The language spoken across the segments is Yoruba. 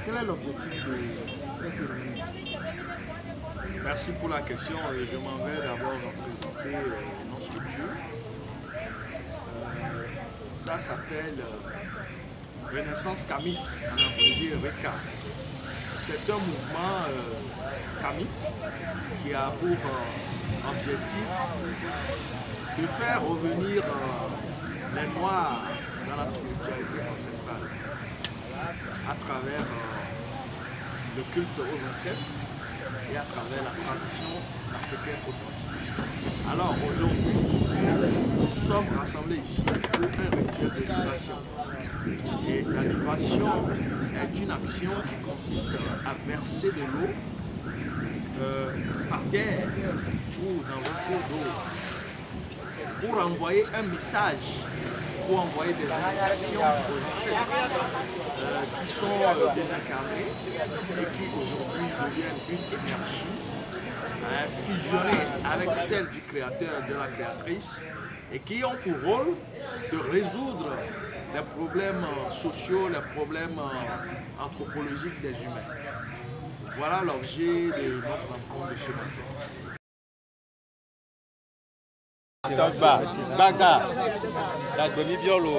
Quel est l'objectif de cette cérémonie? Merci pour la question. Je m'en vais d'abord présenter nos structures. Ça s'appelle Renaissance Kamit, en abrégé RECA. C'est un mouvement Kamit qui a pour objectif de faire revenir les Noirs dans la spiritualité ancestrale à travers le culte aux ancêtres et à travers la tradition africaine authentique. Alors aujourd'hui, nous sommes rassemblés ici pour un rituel de libération. Et la libération est une action qui consiste à verser de l'eau par terre ou dans un pot d'eau pour envoyer un message, pour envoyer des invitations aux ancêtres qui sont désincarnés et qui aujourd'hui deviennent une énergie fusionnée avec celle du créateur, de la créatrice, et qui ont pour rôle de résoudre les problèmes sociaux, les problèmes anthropologiques des humains. Voilà l'objet de notre rencontre de ce matin. Baga, la demi-biolo.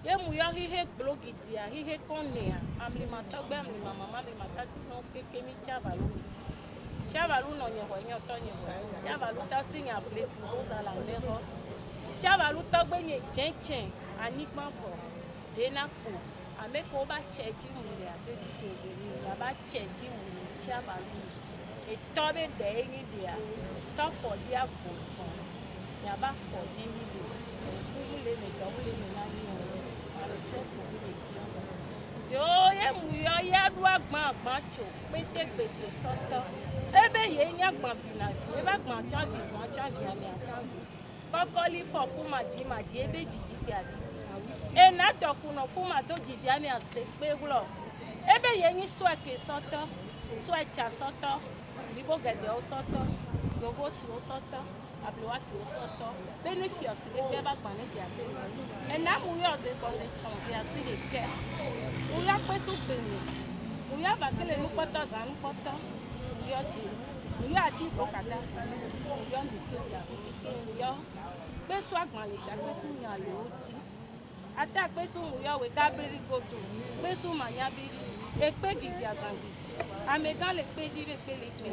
Ye muya hihe blogitia hihe konea amli matagbe amli mama le makasi no kekemi chavalu no nyeho nyoto nyeho chavalu ta sinya place ko za la leho chavalu tagbe nye chenchen anikma fo dena ko ameko ba cheji mule ade ke ya ba cheji mule chavalu e tobe de yin dia to for dia ko so ya ba for di ni le me do le me na ni yo ye muyo ya do agbon cho pete soto ebe ye nya agbon finafi e ba agbon chavi ale chavi kokoli fo fun maji ebe jiji pe adi e na toku no fun ma do jivi ami ase pe glo ebe ye yin so ake soto so echa soto libo gede o soto gogo si o soto abloa si o soto beneficios le be ba gban le dia pe e na muyo ze ko se ton se asi le ke uya pesu peni uya ba kele nu poto za nu poto uya ji uya di okada uya ndi ke ya uya pesu agbon le ta pesu yan le oti ata pesu uya we da beri godo pesu manya biri epe gidi azangidi amegan le pe dire pe le pe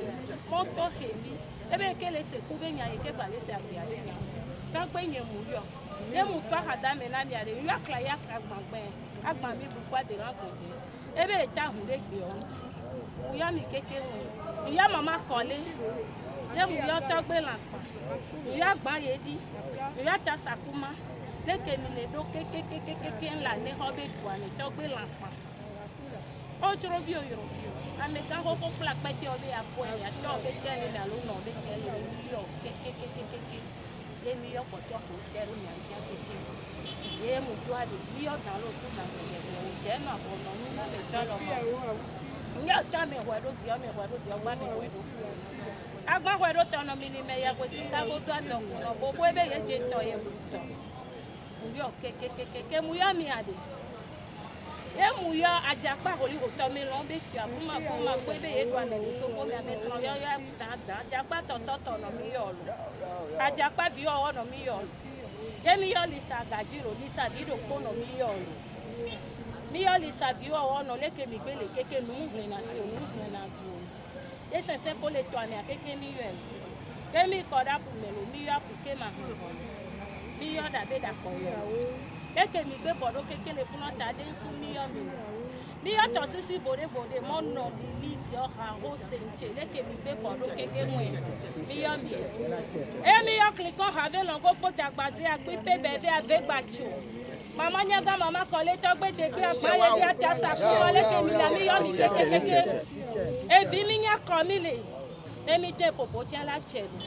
moto heli ebe kele se kube nya eke ba le se abia le nya kan pe nye muyo le mu pa hada me na mi ale yo akla ya agban mi bu kwa de ran ko ebe ta hu le gbe on ti uya mi keke won uya mama kole le mu yo to gbe la pa uya gban ye di uya ta sakuma le ke mi le do keke nla le ho be duan to gbe la pa o joro bi o yoro ame kan ho pla pete o be apo ya to be tele na lo no be tele yo keke le mi yo poto ko teru mi anti keke ye mu jo ade bi o dan lo fun na o je na bo no ni na le to lo mo nya ta me ho do zi gba me ho do agba ho do to no mi ni me ya ko si ka go to ato no bo bo ebe ye je to ye mu to ndio keke mu ya mi ade Emuyo ajakpa oli otomi lon be fia kuma ko be ye dwa le so ko me ametro yo ya tanda ajakpa toto no mi yo lo ajakpa vi o no mi yo lo yemi yo lisa gajiro lisa video ko no mi yo lo mi yo lisa vi o no le ke mi gbe le keke nu ngre na se onu ngre na du ese se ko le to ami akeke mi yo yemi ko da pu me lo mi yo pu ke ma mi yo da be da ko yo keke mi gbe bodo keke le funa ta de nsu mi yo to sisi vode mo no di lisi o ha o sente leke mi gbe bodo keke mo mi yo mi yo click on have longo po dagbaze agbe pebe ve ave gbacho mama nyaga mama kole to gbe de gbe agbaye bi ata sa ko leke mi la mi yo mi keke e vi mi nya ko mi le emi te popo tien la chelu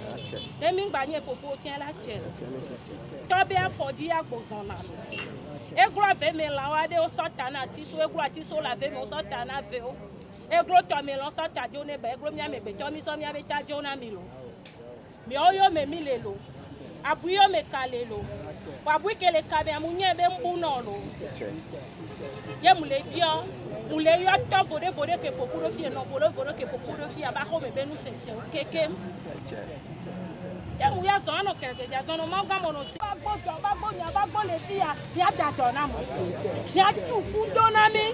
emi gba nye popo tien la chelu to be afodi agbozona egro ave me la wa de o sota na ti so egro ati so la ve me o sota na ve o egro to me lo sota jo ne be egro mi ame be to mi so mi ame ta jo na mi lo mi oyo me mi le lo abuyo me kale lo wa bu ke le ka be amunye be mbu no lo ye mu le bio mu le yo to vode ke popo do fi no vode ke popo do fi aba ko me be nu sense keke ya mu ya so no keke ja so no ma gba mo no si ba gbo le fi ya da do na mo ya tu ku do na mi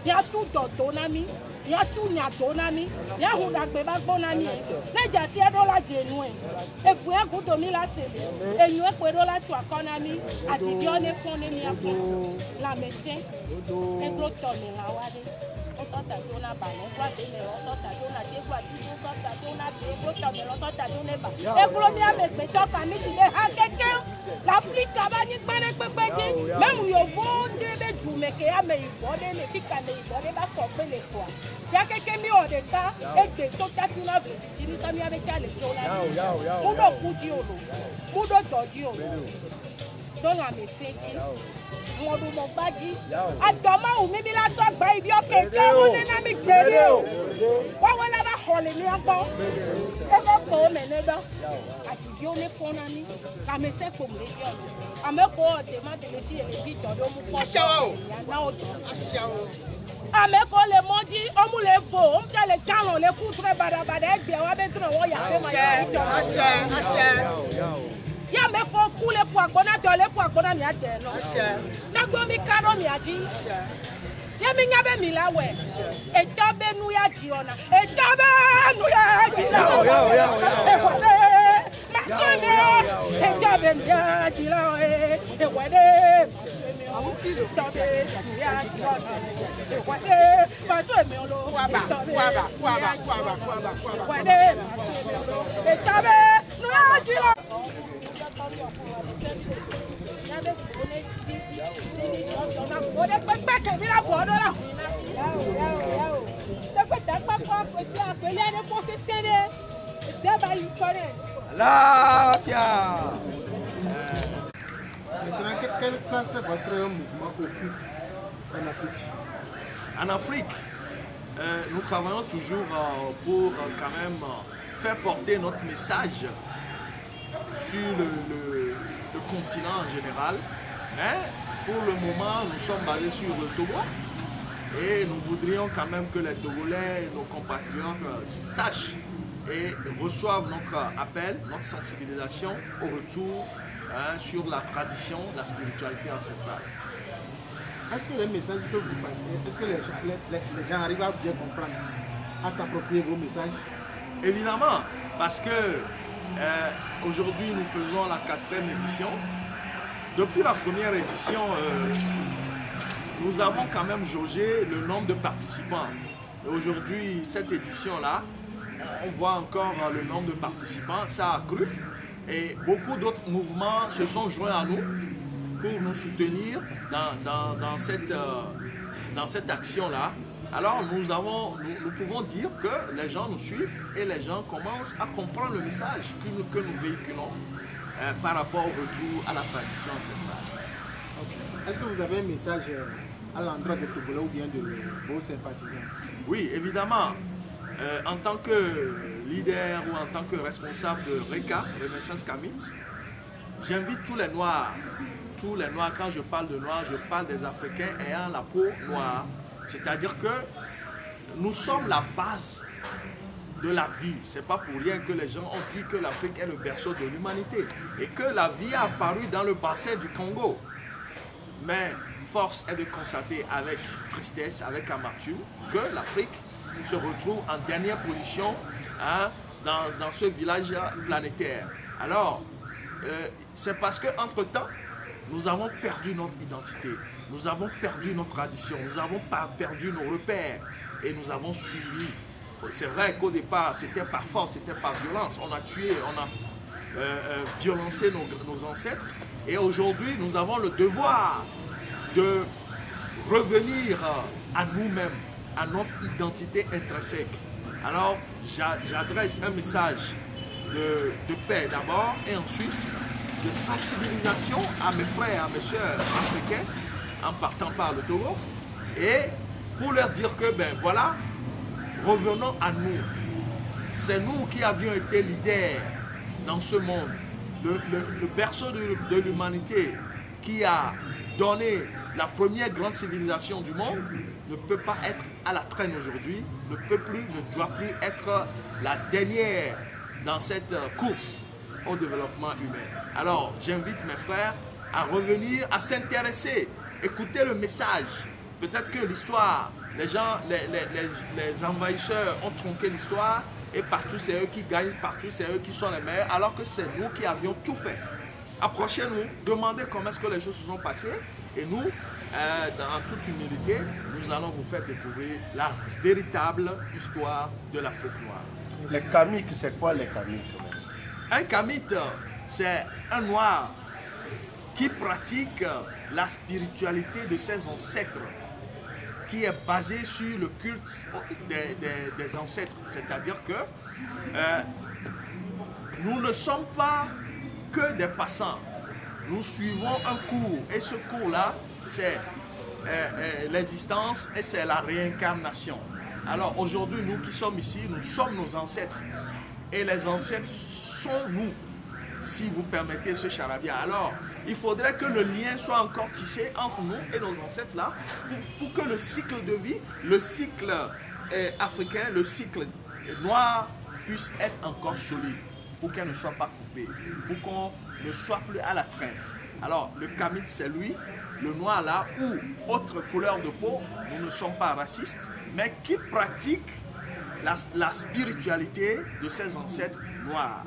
ya tu do na mi ya tu nya do na mi ya hu da gbe ba gbo na mi le ja si e do la je nu e fu e ku do mi la se le enyu e pe do la tu akona mi ati bi o le fun ni mi afun la mese e gro to mi la wa de o so ta do na ba no gba de me o so ta do na je gba ti so ta do na de gro to mi lo so ta do ne ba e gro mi ame pe so ka mi ti de ha keke l'Afrique ba ni pere pepe ji memu yo bo de be du me ke ame ibo de le fika le ibo de ba so pe le kwa ya keke mi o de ta e gbe to ta ti na be ti ni so mi ame ta le to na mu do ku di olo mu do to di olo don la me feji mo du mo gbaji adoma u mi bi la to gba ibi o keke mo ni na mi gbere o wa wala ba hole mi agbo e ko me ne do ati bi o le fon na mi ka me se ko me yo ame ko o de ma de le ti ele bi to do mu ko na o ame ko le moji o mu le fo o mte le kalon le ku tre bada egbe wa be tro wo ya pe ma ya ase ya me ko ku le pu agbona do le pu agbona mi aje no dagbo mi karo mi aji ye mi nya be mi lawe e to be nu ya ji ona e to be nu ya ji la ma so me e to be nu ya ji la e wa de awu ti lo to be nu ya ji ona e wa de ma so me lo wa ba wa de e to be nu ya ji la Maintenant, quelle place votre mouvement occupe en Afrique? En Afrique, nous travaillons toujours pour quand même faire porter notre message sur le continent en général, mais pour le moment nous sommes basés sur le Togo et nous voudrions quand même que les Togolais, nos compatriotes sachent et reçoivent notre appel, notre sensibilisation au retour sur la tradition, la spiritualité ancestrale. Est-ce que les messages que vous passez, est-ce que les gens arrivent à bien comprendre, à s'approprier vos messages? Évidemment, parce que aujourd'hui nous faisons la 4e édition. Depuis la première édition, nous avons quand même jaugé le nombre de participants. Aujourd'hui, cette édition-là, on voit encore le nombre de participants, ça a accru. Et beaucoup d'autres mouvements se sont joints à nous pour nous soutenir dans cette action-là. Alors nous pouvons dire que les gens nous suivent et les gens commencent à comprendre le message que nous véhiculons par rapport au retour à la tradition ancestrale. Est-ce que vous avez un message à l'endroit des Togolais ou bien de vos sympathisants? Oui, évidemment. En tant que leader ou en tant que responsable de RECA, Renaissance Kamit, j'invite tous les Noirs, quand je parle de Noirs, je parle des Africains ayant la peau noire. C'est-à-dire que nous sommes la base de la vie. C'est pas pour rien que les gens ont dit que l'Afrique est le berceau de l'humanité et que la vie a apparu dans le bassin du Congo. Mais force est de constater avec tristesse, avec amertume, que l'Afrique se retrouve en dernière position dans ce village planétaire. Alors, c'est parce qu'entre-temps, nous avons perdu notre identité, nous avons perdu nos traditions, nous avons perdu nos repères et nous avons suivi. C'est vrai qu'au départ, c'était par force, c'était par violence. On a tué, on a violencé nos ancêtres. Et aujourd'hui, nous avons le devoir de revenir à nous-mêmes, à notre identité intrinsèque. Alors, j'adresse un message de paix d'abord et ensuite de sensibilisation à mes frères, à mes soeurs africains, en partant par le Togo, et pour leur dire que, ben voilà, revenons à nous. C'est nous qui avions été leaders dans ce monde. Le berceau de l'humanité qui a donné la première grande civilisation du monde ne peut pas être à la traîne aujourd'hui, ne doit plus être la dernière dans cette course au développement humain. Alors, j'invite mes frères à revenir, à s'intéresser, écouter le message. Peut-être que l'histoire, les envahisseurs ont tronqué l'histoire et partout c'est eux qui gagnent, partout c'est eux qui sont les meilleurs, alors que c'est nous qui avions tout fait. Approchez-nous, demandez comment est-ce que les choses se sont passées et nous, dans toute humilité, nous allons vous faire découvrir la véritable histoire de l'Afrique noire. Les Kamiks, c'est quoi les Kamiks? Un Kamite, c'est un noir qui pratique la spiritualité de ses ancêtres, qui est basé sur le culte des ancêtres. C'est-à-dire que nous ne sommes pas que des passants. Nous suivons un cours et ce cours-là, c'est l'existence et c'est la réincarnation. Alors aujourd'hui, nous qui sommes ici, nous sommes nos ancêtres. Et les ancêtres sont nous, si vous permettez ce charabia. Alors, il faudrait que le lien soit encore tissé entre nous et nos ancêtres là, pour que le cycle de vie, le cycle africain, le cycle noir puisse être encore solide, pour qu'elle ne soit pas coupée, pour qu'on ne soit plus à la traîne. Alors, le Kamite, c'est lui, le noir là, ou autre couleur de peau, nous ne sommes pas racistes, mais qui pratique la spiritualité de ses ancêtres noirs.